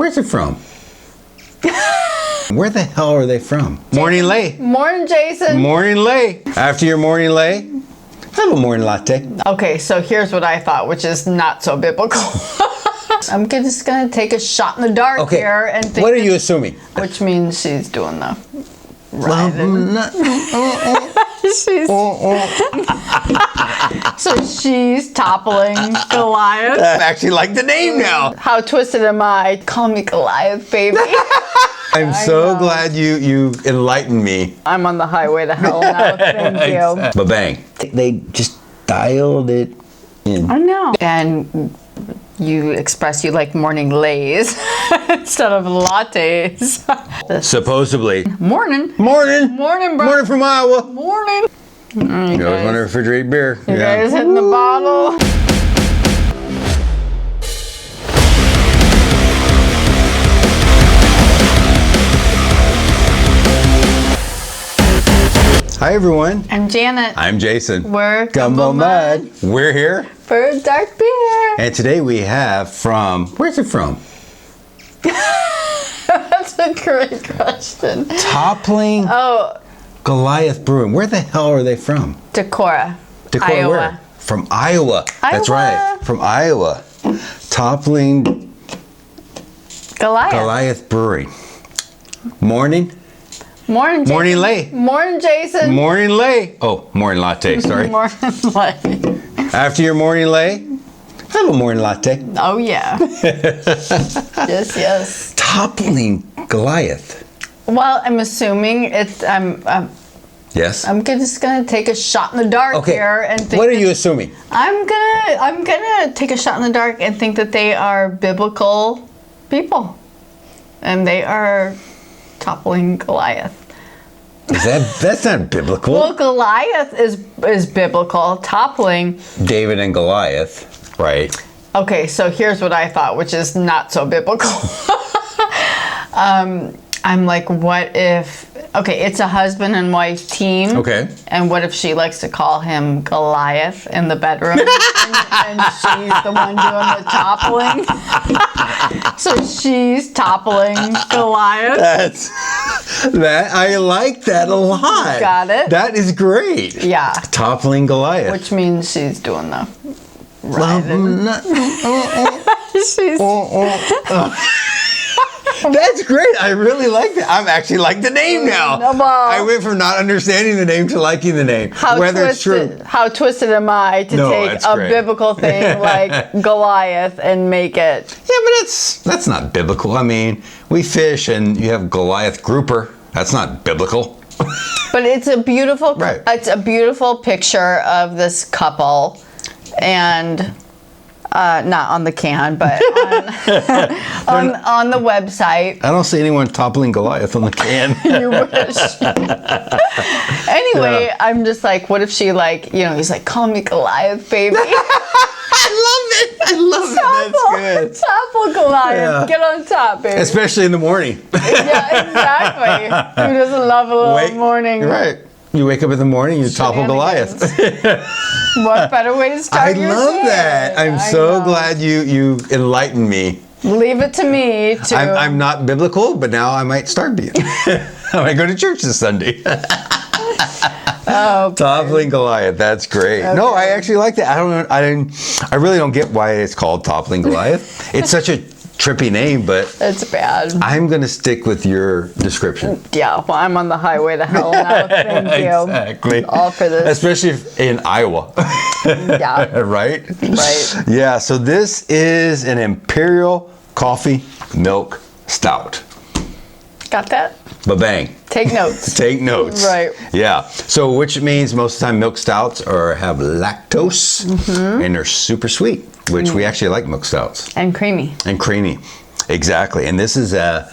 Where's it from? Where the hell are they from? Mornin Latte. Morning, Jason. Mornin Latte. After your Mornin Latte, have a Mornin Latte. Okay, so here's what I thought, which is not so biblical. I'm just gonna take a shot in the dark here and think. What are you assuming? Which means she's doing the So she's toppling Goliath. I actually like the name now. How twisted am I? Call me Goliath, baby. I'm so glad you enlightened me. I'm on the highway to hell now. Thank you. But bang. They just dialed it in. I know. And you express you like morning lays instead of lattes. Supposedly. Morning. Morning. Morning, bro. Morning from Iowa. Morning. You always want to refrigerate beer. You guys hitting the bottle. Hi everyone. I'm Janet. I'm Jason. We're Gumbo Mud. We're here for dark beer. And today we have from, where's it from? That's a great question. Toppling Goliath Brewing. Where the hell are they from? Decorah, Iowa. Where? From Iowa. That's right. From Iowa. Toppling Goliath Brewing. Morning Jason. Mornin Latte. Morning, Jason. Mornin Latte. Oh, Mornin Latte, sorry. Mornin Latte. After your Mornin Latte, have a Mornin Latte. Oh, yeah. Yes. Toppling Goliath. Well, I'm assuming it's, Yes. I'm just gonna take a shot in the dark here and think. What are you assuming? I'm gonna take a shot in the dark and think that they are biblical people, and they are toppling Goliath. That's not biblical. Well, Goliath is biblical. Toppling David and Goliath, right? Okay, so here's what I thought, which is not so biblical. I'm like, what if? Okay, it's a husband and wife team. Okay. And what if she likes to call him Goliath in the bedroom, and she's the one doing the toppling? So she's toppling Goliath. I like that a lot. Got it? That is great. Yeah. Toppling Goliath. Which means she's doing the That's great. I really like that. I'm actually like the name now. I went from not understanding the name to liking the name. It's true. How twisted am I to take a biblical thing like Goliath and make it? Yeah, but that's not biblical. I mean, we fish and you have Goliath grouper. That's not biblical. But it's a beautiful it's a beautiful picture of this couple, and not on the can, but on the website. I don't see anyone toppling Goliath on the can. You wish. Anyway, I'm just like, what if she he's like, call me Goliath, baby. I love it. That's good. Topple Goliath. Yeah. Get on top, baby. Especially in the morning. Yeah, exactly. Who doesn't love a little morning? Right. You wake up in the morning, you topple Goliath. What better way to start your day? I love that. I'm so glad you enlightened me. Leave it to me to... I'm not biblical, but now I might start being. I might go to church this Sunday. Toppling Goliath. That's great. Okay. No, I actually like that. I really don't get why it's called Toppling Goliath. It's such a trippy name, but it's bad. I'm going to stick with your description. Yeah, well, I'm on the highway to hell now. Thank you. Exactly. All for this. Especially in Iowa. Yeah. Right? Right. Yeah, so this is an Imperial Coffee Milk Stout. Got that? Ba-bang. Take notes. Take notes. Right. Yeah. So which means most of the time milk stouts have lactose and they're super sweet, which we actually like milk stouts. And creamy. And creamy. Exactly. And this is a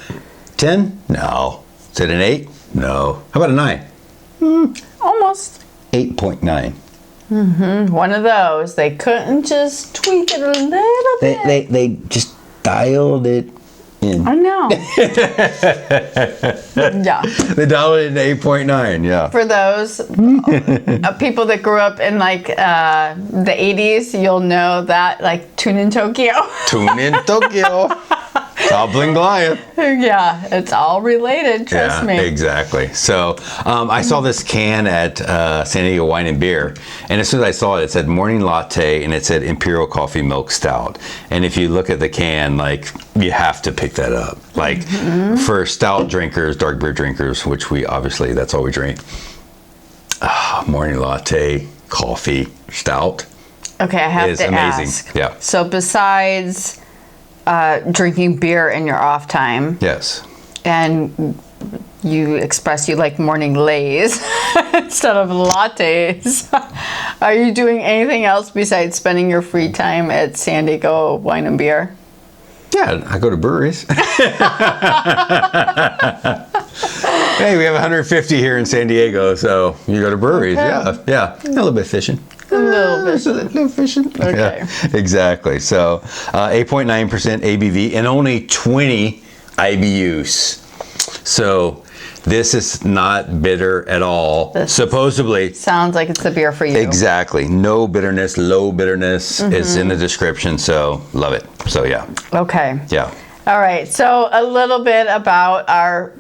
10? No. Is it an 8? No. How about a 9? Almost. 8.9. One of those. They couldn't just tweak it a little bit. They just dialed it in. I know. Yeah. They dialed it in 8.9, yeah. For those people that grew up in like the 80s, you'll know that, like Tune in Tokyo. Tune in Tokyo. Toppling Goliath. Yeah, it's all related, trust me. Exactly. So I saw this can at San Diego Wine and Beer, and as soon as I saw it, it said Mornin Latte, and it said Imperial Coffee Milk Stout. And if you look at the can, like, you have to pick that up. Like, for stout drinkers, dark beer drinkers, which we obviously, that's all we drink. Morning Latte, coffee, stout. Okay, I have to amazing. ask. Yeah. So besides drinking beer in your off time, Yes. and you express you like morning lays instead of lattes, are you doing anything else besides spending your free time at San Diego Wine and Beer? Yeah, I go to breweries. Hey, we have 150 here in San Diego, so you go to breweries. Okay. Yeah. A little bit fishing. A little bit. A little fishing. Okay. Yeah, exactly. So 8.9% ABV and only 20 IBUs. So this is not bitter at all. Supposedly. Sounds like it's the beer for you. Exactly. No bitterness, low bitterness. It's in the description, so love it. So yeah. Okay. Yeah. All right. So a little bit about our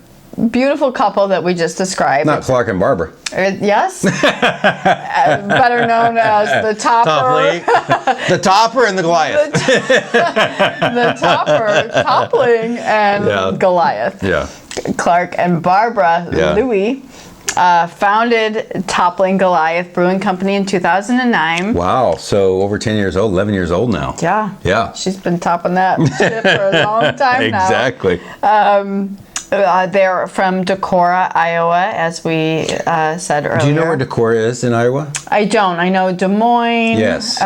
beautiful couple that we just described. Not Clark and Barbara. Yes. Better known as the topper. The topper and the Goliath. The topper, Toppling, and Goliath. Yeah. Clark and Barbara Louie founded Toppling Goliath Brewing Company in 2009. Wow. So over 10 years old, 11 years old now. Yeah. Yeah. She's been topping that ship for a long time now. Exactly. They're from Decorah, Iowa, as we said earlier. Do you know where Decorah is in Iowa? I don't. I know Des Moines. Yes.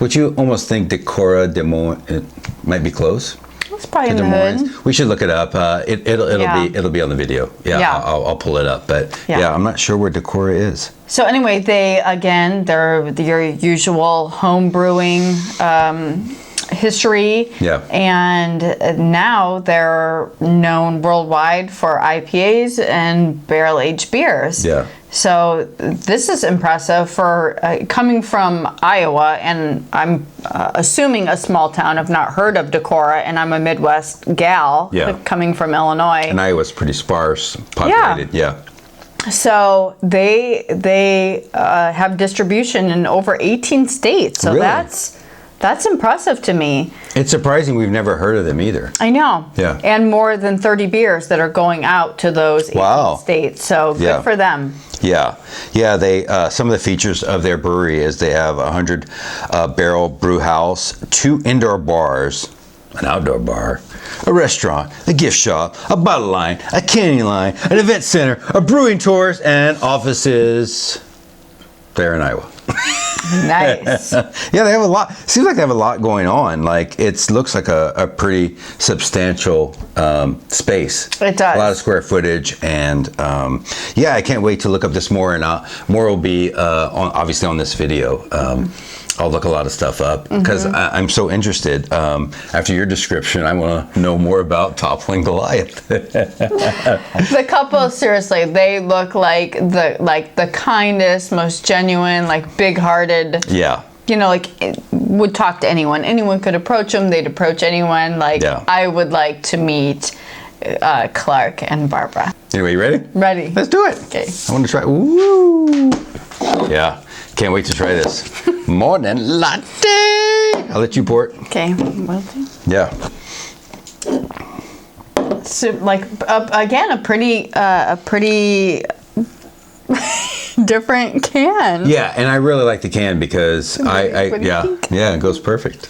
Would you almost think Decorah, Des Moines, it might be close? It's probably in the hood. We should look it up. It'll be on the video. Yeah. I'll pull it up. But yeah, I'm not sure where Decorah is. So anyway, they're your usual home brewing history. Yeah. And now they're known worldwide for IPAs and barrel-aged beers. Yeah. So this is impressive for coming from Iowa, and I'm assuming a small town. I've not heard of Decorah, and I'm a Midwest gal coming from Illinois. And Iowa's pretty sparse populated. Yeah. So they have distribution in over 18 states. So Really? That's impressive to me. It's surprising we've never heard of them either. I know. Yeah. And more than 30 beers that are going out to those 18 states. So good for them. Yeah. They some of the features of their brewery is they have a 100 barrel brew house, 2 indoor bars, an outdoor bar, a restaurant, a gift shop, a bottle line, a candy line, an event center, a brewing tours, and offices there in Iowa. Nice. Yeah, they have a lot. Seems like they have a lot going on. Like it looks like a pretty substantial space. It does. A lot of square footage, and I can't wait to look up this more. And more will be obviously on this video. I'll look a lot of stuff up because I'm so interested. After your description, I want to know more about Toppling Goliath. The couple, seriously, they look like the kindest, most genuine, like big-hearted. Yeah. You know, like would talk to anyone. Anyone could approach them. They'd approach anyone. Like I would like to meet Clark and Barbara. Anyway, you ready? Ready. Let's do it. Okay. I want to try. Ooh. Yeah. Can't wait to try this. Mornin Latte. I'll let you pour it. Okay. Will do. Yeah. So, like again, a pretty different can. Yeah, and I really like the can because it goes perfect.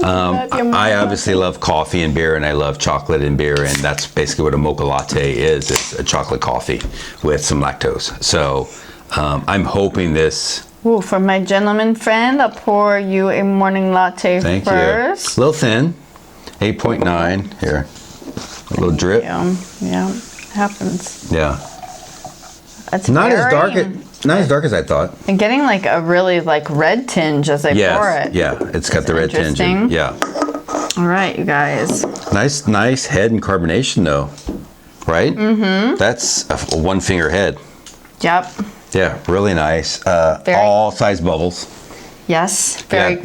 I obviously love coffee and beer, and I love chocolate and beer, and that's basically what a mocha latte is. It's a chocolate coffee with some lactose. So I'm hoping this. Ooh, for my gentleman friend, I'll pour you a morning latte Thank first. you. A little thin, 8.9 here. A little drip. Yeah, happens. Yeah. It's not as dark as I thought. And getting like a really like red tinge as I pour it. Yeah, it's got the red tinge. Yeah. All right, you guys. Nice head and carbonation though, right? Mm-hmm. That's a one finger head. Yep. Yeah, really nice. All size bubbles. Yes, very Yeah.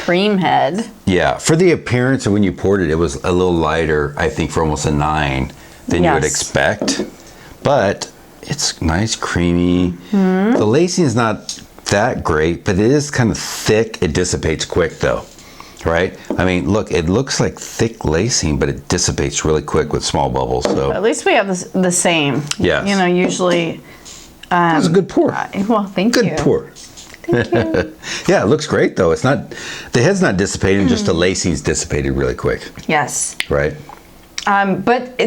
cream head. Yeah, for the appearance of when you poured it, it was a little lighter, I think, for almost a 9 than you would Yes. expect. But it's nice, creamy. Mm-hmm. The lacing is not that great, but it is kind of thick. It dissipates quick, though, right? I mean, look, it looks like thick lacing, but it dissipates really quick with small bubbles. So At least we have the same. Yes. You know, usually. that was a good pour. Well, thank you. Good pour. Thank you. Yeah, it looks great, though. It's not, the head's not dissipating, just the lacing's dissipated really quick, Yes. right? But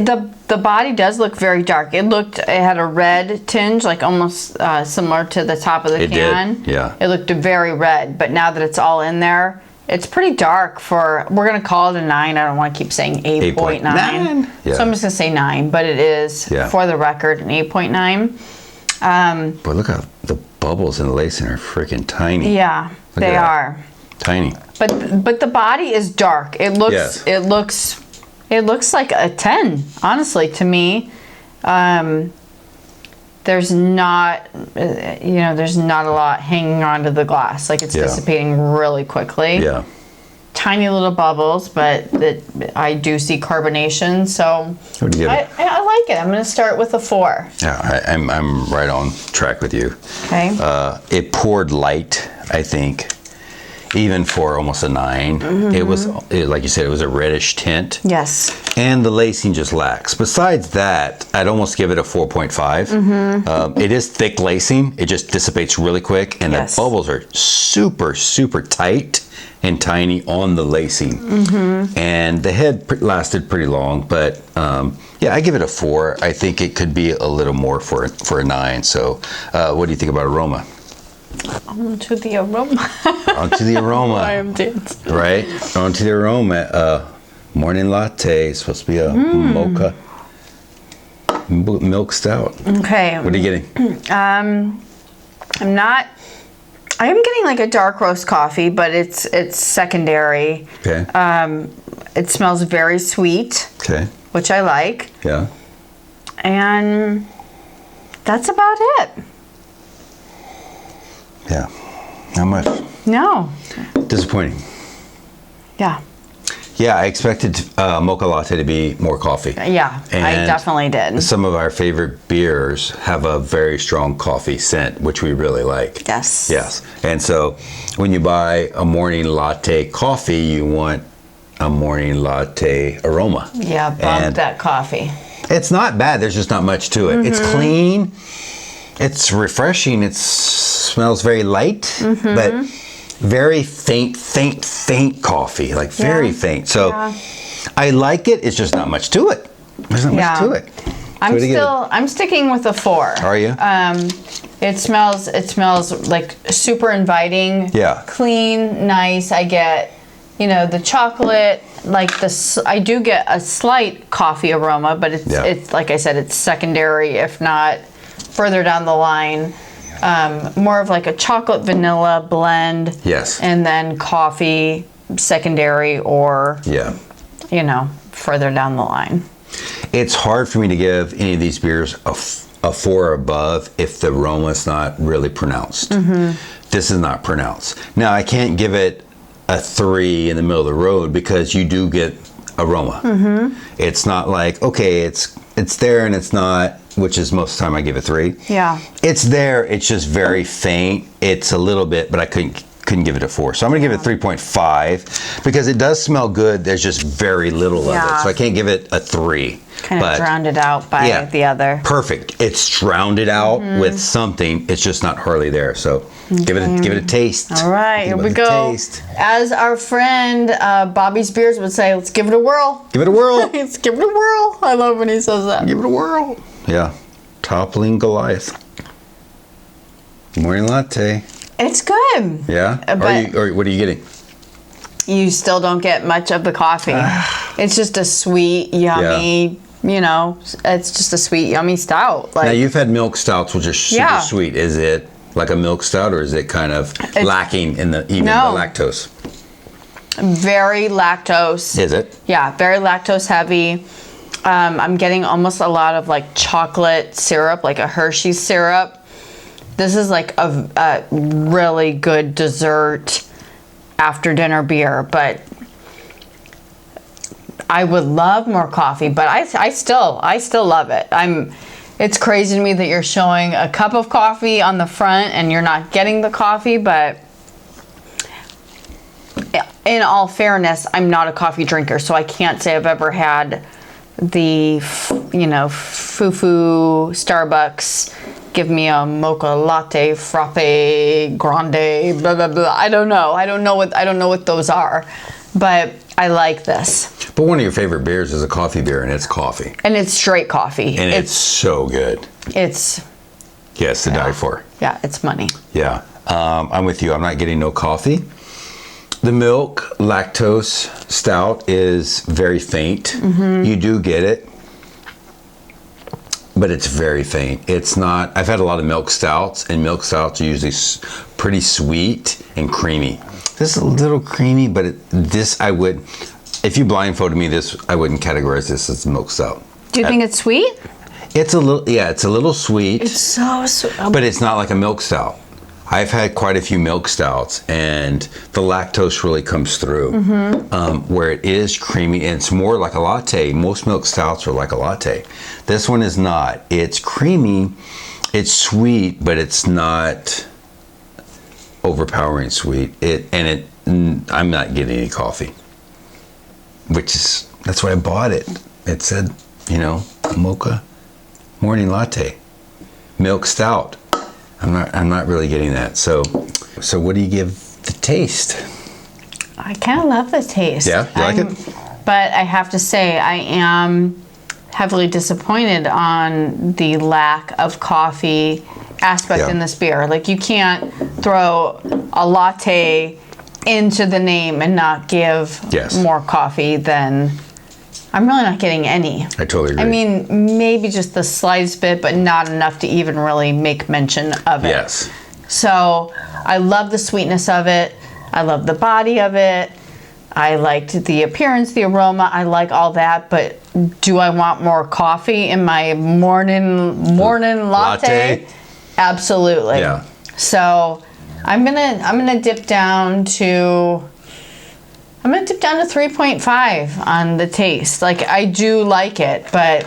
the body does look very dark. It had a red tinge, like almost similar to the top of the It can. did, yeah. It looked very red, but now that it's all in there, it's pretty dark for, we're going to call it a 9. I don't want to keep saying 8.9. 8.9. Yeah. So I'm just going to say 9, but it is, Yeah. for the record, an 8.9. But look how the bubbles in the lacing are freaking tiny. Yeah, Look they at that. are. Tiny. But the body is dark. It looks Yes. it looks like a 10, honestly, to me. There's not there's not a lot hanging onto the glass. Like it's Yeah. dissipating really quickly. Yeah. Tiny little bubbles, but I do see carbonation, so What do you give it? I like it. I'm going to start with a 4. Yeah, I'm right on track with you. Okay. It poured light, I think, even for almost a 9. Mm-hmm. It was, like you said, it was a reddish tint. Yes. And the lacing just lacks. Besides that, I'd almost give it a 4.5. Mm-hmm. It is thick lacing. It just dissipates really quick, and Yes. the bubbles are super, super tight and tiny on the lacing. Mm-hmm. And the head lasted pretty long, but yeah, I give it a 4. I think it could be a little more for a 9. So, what do you think about aroma? Onto the aroma. Onto the aroma. I am dancing. Right? Onto the aroma. Morning Latte is supposed to be a mocha milk stout. Okay. What are you getting? I am getting like a dark roast coffee, but it's secondary. Okay. It smells very sweet, Okay. which I like. Yeah. And that's about it. Yeah. How much? No. Disappointing. Yeah. Yeah, I expected Mocha Latte to be more coffee. Yeah, I And definitely did. Some of our favorite beers have a very strong coffee scent, which we really like. Yes. Yes. And so when you buy a Morning Latte coffee, you want a Morning Latte aroma. Yeah, bump And that coffee. it's not bad. There's just not much to it. It's clean. It's refreshing. It smells very light, but very faint coffee, like very faint. So I like it. It's just not much to it. There's not much to it. I'm sticking with a 4. Are you? It smells like super inviting. Yeah. Clean, nice. I get, the chocolate, like I do get a slight coffee aroma, but it's like I said, it's secondary, if not further down the line. More of like a chocolate vanilla blend. Yes. And then coffee secondary or, Yeah. further down the line. It's hard for me to give any of these beers a 4 or above if the aroma is not really pronounced. This is not pronounced. Now, I can't give it a 3 in the middle of the road because you do get aroma. It's not like, okay, it's there and it's not, which is most of the time I give it 3. Yeah. It's there, it's just very faint. It's a little bit, but I couldn't give it a 4. So I'm gonna give it 3.5 because it does smell good. There's just very little of it. So I can't give it a 3. Kind of drowned it out by the other. Perfect. It's drowned it out with something. It's just not hardly there. So give it a taste. All right, here we Give it a go. taste. As our friend Bobby's Beers would say, let's give it a whirl. Give it a whirl. Let's give it a whirl. I love when he says that. Give it a whirl. Yeah. Toppling Goliath. Morning Latte. It's good. Yeah? But- Or what are you getting? You still don't get much of the coffee. It's just a sweet, yummy, it's just a sweet, yummy stout. Now, you've had milk stouts, which are super Yeah. sweet. Is it like a milk stout, or is it kind of lacking in the lactose? Very lactose. Is it? Yeah, very lactose heavy. I'm getting almost a lot of like chocolate syrup, like a Hershey's syrup. This is like a really good dessert after dinner beer, but I would love more coffee, but I still love it. It's crazy to me that you're showing a cup of coffee on the front and you're not getting the coffee, but in all fairness, I'm not a coffee drinker, so I can't say I've ever had the, foo-foo Starbucks, give me a mocha latte, frappe, grande, blah, blah, blah. I don't know. I don't know what those are, but I like this. But one of your favorite beers is a coffee beer, and it's coffee. And it's straight coffee. And it's so good. It's... Yes, to die for. Yeah, it's money. Yeah. I'm with you. I'm not getting no coffee. The milk lactose stout is very faint. You do get it, but it's very faint. It's not... I've had a lot of milk stouts, and milk stouts are usually pretty sweet and creamy. This is a little creamy, but if you blindfolded me this, I wouldn't categorize this as milk stout. Do you think it's sweet? It's a little sweet. It's so sweet. But it's not like a milk stout. I've had quite a few milk stouts, and the lactose really comes through, where it is creamy, and it's more like a latte. Most milk stouts are like a latte. This one is not. It's creamy, it's sweet, but it's not overpowering sweet. I'm not getting any coffee, that's why I bought it. It said, mocha, morning latte, milk stout. I'm not really getting that. So what do you give the taste? I kind of love the taste. Yeah, you like it? But I have to say, I am heavily disappointed on the lack of coffee aspect in this beer. Like, you can't throw a latte into the name and not give more coffee than... I'm really not getting any. I totally agree. I mean, maybe just the slightest bit, but not enough to even really make mention of it. Yes. So I love the sweetness of it. I love the body of it. I liked the appearance, the aroma. I like all that. But do I want more coffee in my morning latte? Absolutely. Yeah. So I'm gonna dip down to 3.5 on the taste. Like, I do like it, but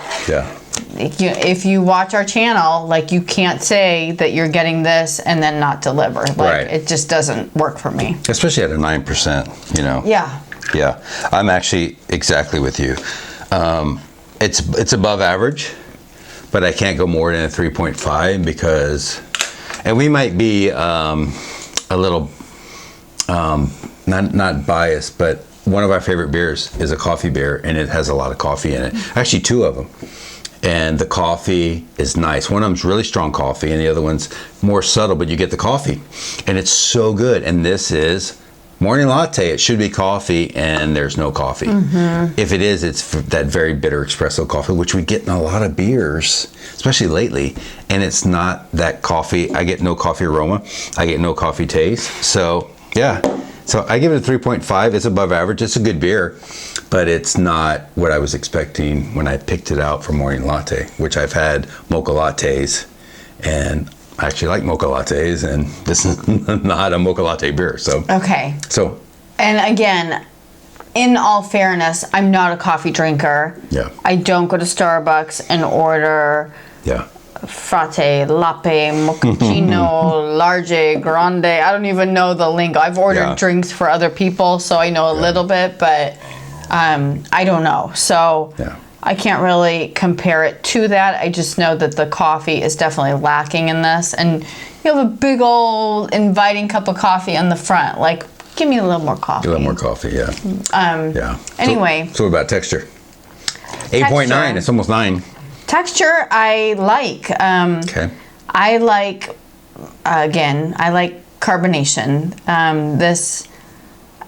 if you watch our channel, like, you can't say that you're getting this and then not deliver. Like, it just doesn't work for me. Especially at a 9%, Yeah. Yeah, I'm actually exactly with you. It's above average, but I can't go more than a 3.5 because, and we might be a little not biased, but one of our favorite beers is a coffee beer, and it has a lot of coffee in it. Actually, two of them. And the coffee is nice. One of them's really strong coffee, and the other one's more subtle, but you get the coffee. And it's so good. And this is morning latte. It should be coffee, and there's no coffee. If it is, it's that very bitter espresso coffee, which we get in a lot of beers, especially lately. And it's not that coffee. I get no coffee aroma. I get no coffee taste. So, yeah. So I give it a 3.5. It's above average. It's a good beer, but it's not what I was expecting when I picked it out for morning latte, which I've had mocha lattes, and I actually like mocha lattes, and this is not a mocha latte beer. So Okay. So. And again, in all fairness, I'm not a coffee drinker. Yeah. I don't go to Starbucks and order. Yeah. Frappe, latte, mochaccino, large, grande. I don't even know the lingo. I've ordered drinks for other people, so I know a little bit, but I don't know. So I can't really compare it to that. I just know that the coffee is definitely lacking in this. And you have a big old inviting cup of coffee on the front. Like, give me a little more coffee. A little more coffee, yeah. Anyway. So what about texture? 8.9. It's almost 9. Texture, I like. Okay. I like, again, I like carbonation.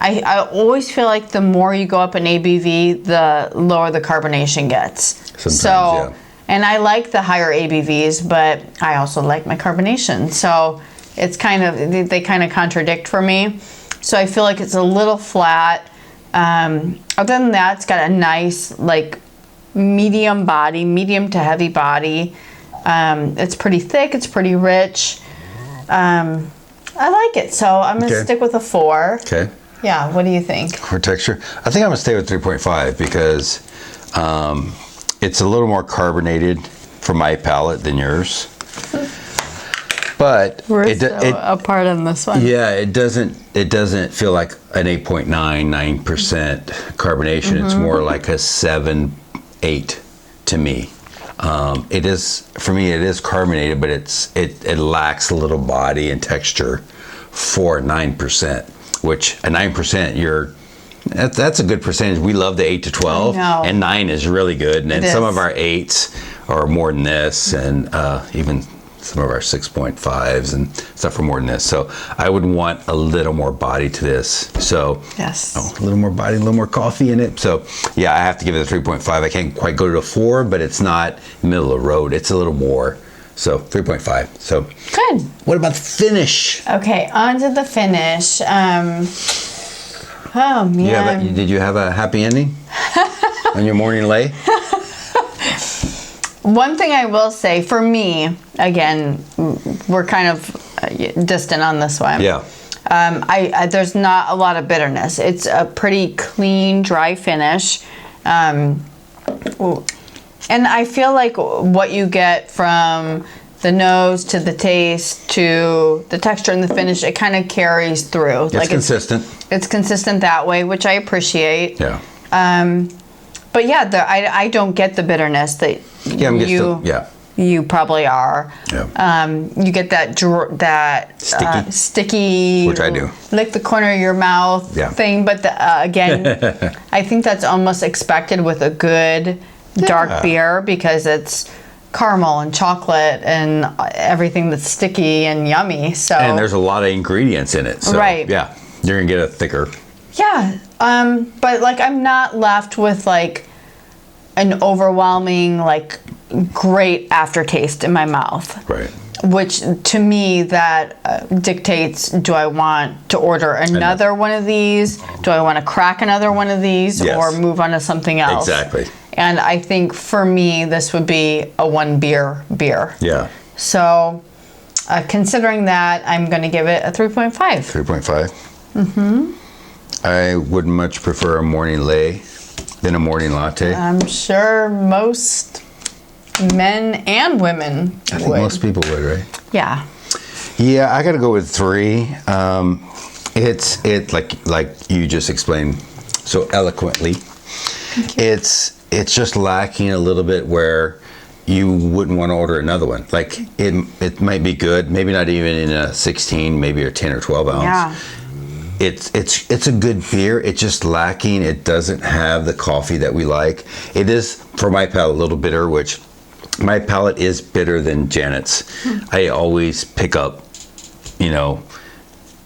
I always feel like the more you go up in ABV, the lower the carbonation gets. Sometimes, and I like the higher ABVs, but I also like my carbonation. So it's they kind of contradict for me. So I feel like it's a little flat. Other than that, it's got a nice, like, medium to heavy body. It's pretty thick, it's pretty rich. I like it, so I'm going to Okay. stick with a 4. Okay. Yeah, what do you think? For texture, I think I'm gonna stay with 3.5 because it's a little more carbonated for my palate than yours. But We're apart on this one. yeah, it doesn't feel like an 8.99% carbonation. It's more like a 7, 8 to me. It is, for me, it is carbonated, but it lacks a little body and texture for 9%, which a 9%, that's a good percentage. We love the 8 to 12, and 9 is really good. And then some of our 8s are more than this, and even some of our 6.5s and stuff are more than this. So I would want a little more body to this. So yes, a little more body, a little more coffee in it. So yeah, I have to give it a 3.5. I can't quite go to a 4, but it's not middle of the road. It's a little more. So 3.5. So good. What about the finish? Okay, on to the finish. Oh man. Did you have a happy ending on your morning lay? One thing I will say, for me, again, we're kind of distant on this one. Yeah. There's not a lot of bitterness. It's a pretty clean, dry finish. And I feel like what you get from the nose to the taste to the texture and the finish, it kind of carries through. It's consistent. It's consistent that way, which I appreciate. Yeah. But yeah, I don't get the bitterness that you probably are. Yeah. You get that sticky, which I do, lick the corner of your mouth thing. But again, I think that's almost expected with a good dark beer because it's caramel and chocolate and everything that's sticky and yummy. So and there's a lot of ingredients in it. So, right. Yeah, you're gonna get a thicker. Yeah. But like I'm not left with like an overwhelming like great aftertaste in my mouth. Right. Which to me that dictates, do I want to order another one of these? Do I want to crack another one of these or move on to something else? Exactly. And I think for me this would be a 1 beer. Yeah. So considering that, I'm going to give it a 3.5. 3.5. Mm-hmm. I would much prefer a morning lay than a morning latte. I'm sure most men and women I think most people would, right? Yeah. Yeah, I got to go with 3. It's like you just explained so eloquently. It's just lacking a little bit where you wouldn't want to order another one. Like it might be good, maybe not even in a 16, maybe a 10 or 12 ounce. Yeah. It's a good beer. It's just lacking. It doesn't have the coffee that we like. It is, for my palate, a little bitter, which my palate is bitter than Janet's. I always pick up,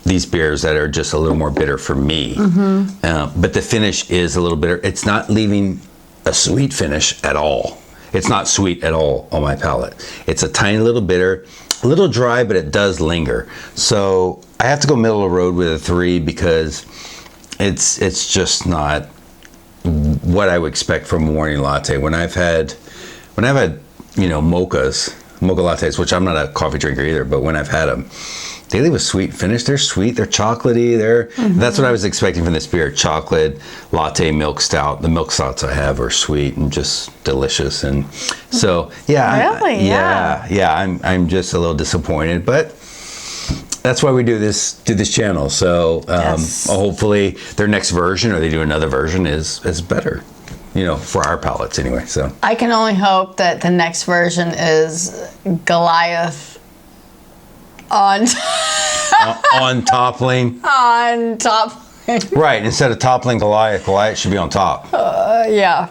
these beers that are just a little more bitter for me. But the finish is a little bitter. It's not leaving a sweet finish at all. It's not sweet at all on my palate. It's a tiny little bitter, a little dry, but it does linger. So I have to go middle of the road with a 3 because it's just not what I would expect from a morning latte. When I've had mocha lattes, which I'm not a coffee drinker either, but when I've had them, they leave a sweet finish. They're sweet, they're chocolatey, that's what I was expecting from this beer. Chocolate latte milk stout. The milk stouts I have are sweet and just delicious. And so I'm just a little disappointed, but that's why we do this channel. So hopefully their next version, or they do another version, is better, for our palates anyway. So I can only hope that the next version is Goliath on toppling. On toppling. Right, instead of toppling Goliath should be on top. Yeah.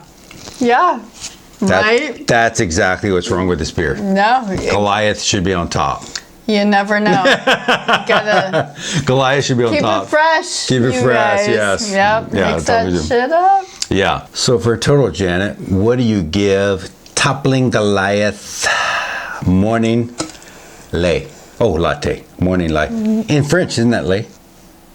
Right? That's exactly what's wrong with this beer. No. Goliath should be on top. You never know. Gotta Goliath should be on top. Keep it fresh. Keep it fresh, yes. Yep. Yeah, mix that shit up. Yeah. So for a total, Janet, what do you give Toppling Goliath Morning Lay? Oh, latte. Morning latte. In French, isn't that lay?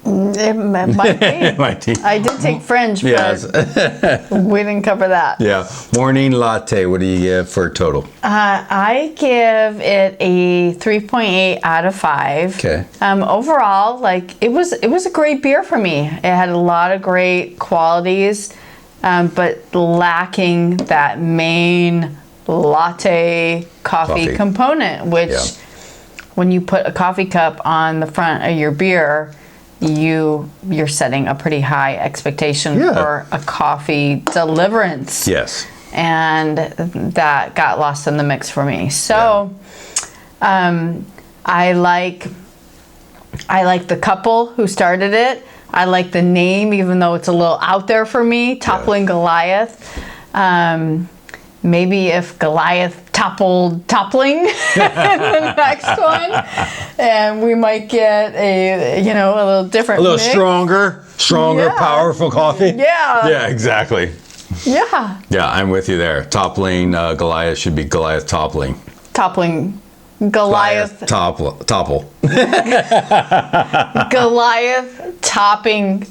It might be. Might be. I did take French, Yes. but we didn't cover that. Yeah. Morning Latte, what do you give for a total? I give it a 3.8 out of 5. Okay. Overall, like it was a great beer for me. It had a lot of great qualities, but lacking that main latte coffee component, which when you put a coffee cup on the front of your beer, you're setting a pretty high expectation for a coffee deliverance. Yes. And that got lost in the mix for me. So I like the couple who started it. I like the name, even though it's a little out there for me, Toppling Goliath. Maybe if Goliath toppled Toppling in the next one, and we might get a little different, A little mix. stronger, powerful coffee. Yeah. Yeah, exactly. Yeah. Yeah, I'm with you there. Toppling Goliath should be Goliath toppling. Toppling Goliath. Topple. Goliath toppling.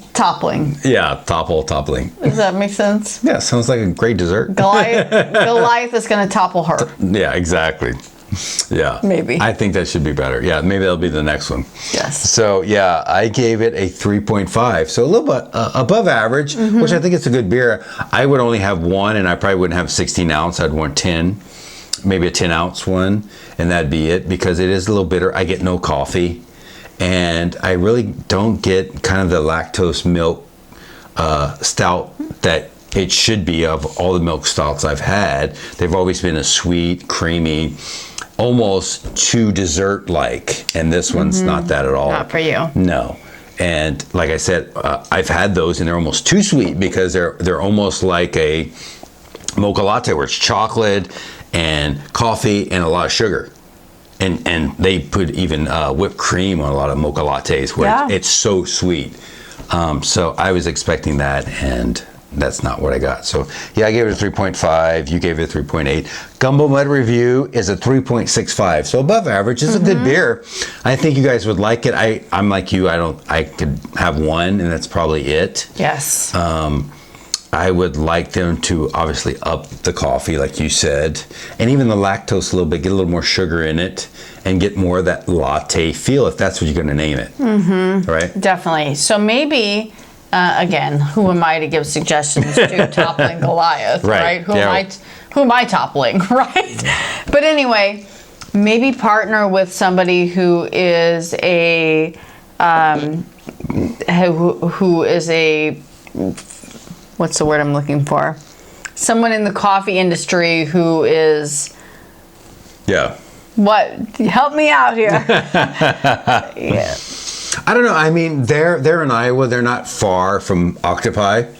Yeah, toppling. Does that make sense? Yeah, sounds like a great dessert. Goliath is going to topple her. Yeah, exactly. Yeah. Maybe. I think that should be better. Yeah, maybe that'll be the next one. Yes. So, yeah, I gave it a 3.5. So a little bit above average, which I think it's a good beer. I would only have one, and I probably wouldn't have 16 ounce. I'd want 10, maybe a 10 ounce one, and that'd be it, because it is a little bitter. I get no coffee, and I really don't get kind of the lactose milk stout that it should be of all the milk stouts I've had. They've always been a sweet, creamy, almost too dessert-like, and this one's not that at all. Not for you. No. And like I said, I've had those, and they're almost too sweet, because they're almost like a mocha latte, where it's chocolate and coffee and a lot of sugar. And they put even whipped cream on a lot of mocha lattes, where it's so sweet. So I was expecting that, and that's not what I got. So yeah, I gave it a 3.5. You gave it a 3.8. Gumbo Mud Review is a 3.65. So above average. It's a good beer. I think you guys would like it. I'm like you. I could have one, and that's probably it. Yes. I would like them to obviously up the coffee, like you said, and even the lactose a little bit, get a little more sugar in it, and get more of that latte feel, if that's what you're going to name it. Right? Definitely. So maybe, again, who am I to give suggestions to Toppling Goliath, right? Who am I toppling, right? But anyway, maybe partner with somebody who is a what's the word I'm looking for? Someone in the coffee industry who is... Yeah. What? Help me out here. Yeah. I don't know. I mean, they're in Iowa. They're not far from Octopi.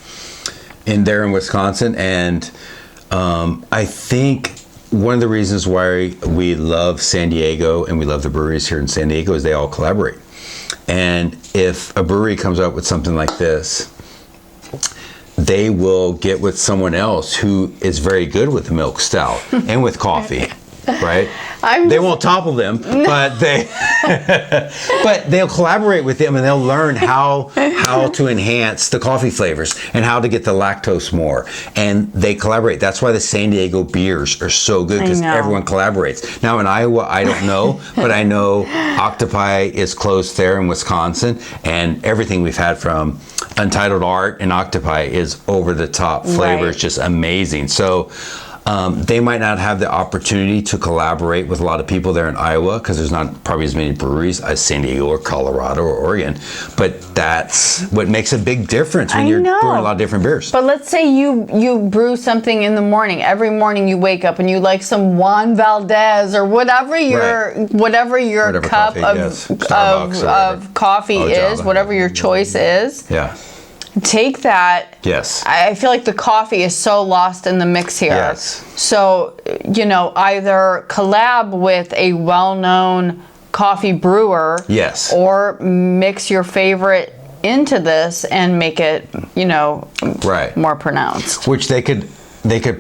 They're in Wisconsin. And I think one of the reasons why we love San Diego and we love the breweries here in San Diego is they all collaborate. And if a brewery comes up with something like this, they will get with someone else who is very good with the milk stout and with coffee, right? They won't topple them, but they'll collaborate with them, and they'll learn how to enhance the coffee flavors and how to get the lactose more. And they collaborate. That's why the San Diego beers are so good, because everyone collaborates. Now in Iowa, I don't know, but I know Octopi is close there in Wisconsin, and everything we've had from Untitled Art and Octopi is over the top flavor. It's just amazing. So they might not have the opportunity to collaborate with a lot of people there in Iowa, because there's not probably as many breweries as San Diego or Colorado or Oregon. But that's what makes a big difference when you're brewing a lot of different beers. But let's say you brew something in the morning. Every morning you wake up and you like some Juan Valdez or whatever your cup of coffee is, whatever your choice is. Yeah. Take that. Yes. I feel like the coffee is so lost in the mix here. Yes. So, either collab with a well-known coffee brewer. Yes. Or mix your favorite into this and make it, more pronounced. Which they could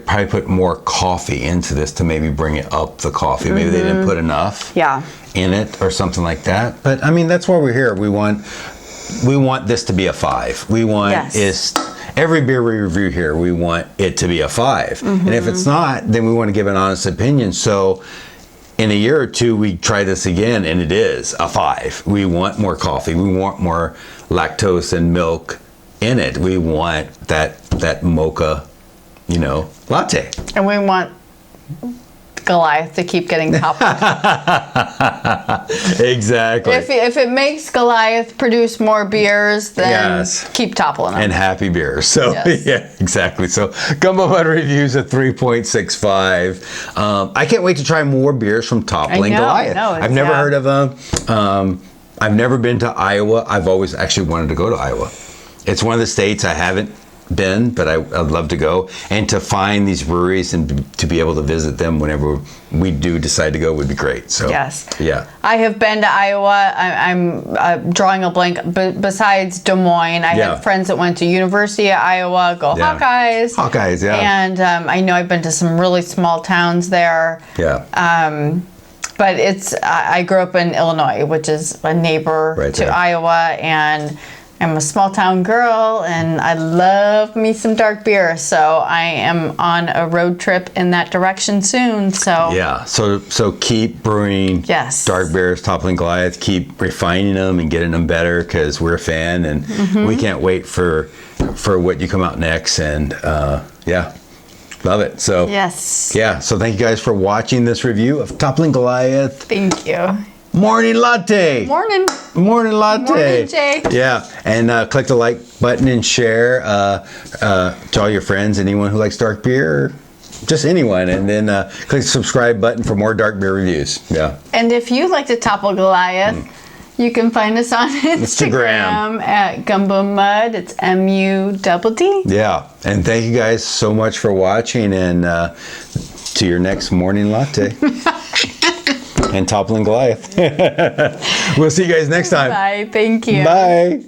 probably put more coffee into this to maybe bring it up the coffee. Maybe they didn't put enough in it or something like that. But I mean, that's why we're here. We want we want this to be a 5. We want every beer we review here, we want it to be a 5. And if it's not, then we want to give an honest opinion. So in a year or two, we try this again, and it is a 5. We want more coffee. We want more lactose and milk in it. We want that mocha, latte. And we want Goliath to keep getting toppled. Exactly. If it makes Goliath produce more beers, then keep toppling them. And happy beers. So yeah, exactly. So Gumbo Bud reviews a 3.65. I can't wait to try more beers from Toppling Goliath. I've never heard of them. I've never been to Iowa. I've always actually wanted to go to Iowa. It's one of the states I haven't been, but I'd love to go, and to find these breweries and to be able to visit them whenever we do decide to go would be great. So yeah, I have been to Iowa. I'm drawing a blank, but besides Des Moines, I have friends that went to University of Iowa. Go Hawkeyes! Hawkeyes, yeah. And I know I've been to some really small towns there. Yeah. But I grew up in Illinois, which is a neighbor to Iowa, and I'm a small town girl, and I love me some dark beer. So I am on a road trip in that direction soon. So yeah, so keep brewing dark beers, Toppling Goliath. Keep refining them and getting them better, because we're a fan, and we can't wait for what you come out next. And love it. So so thank you guys for watching this review of Toppling Goliath. Thank you. Mornin Latte. Morning Latte. Morning, Jay. Yeah, and click the like button and share to all your friends, anyone who likes dark beer, just anyone, and then click the subscribe button for more dark beer reviews. Yeah. And if you like to topple Goliath, you can find us on Instagram at Gumbo Mud. It's MUDD. Yeah, and thank you guys so much for watching, and to your next Morning Latte. And Toppling Goliath. We'll see you guys next time. Bye. Thank you. Bye.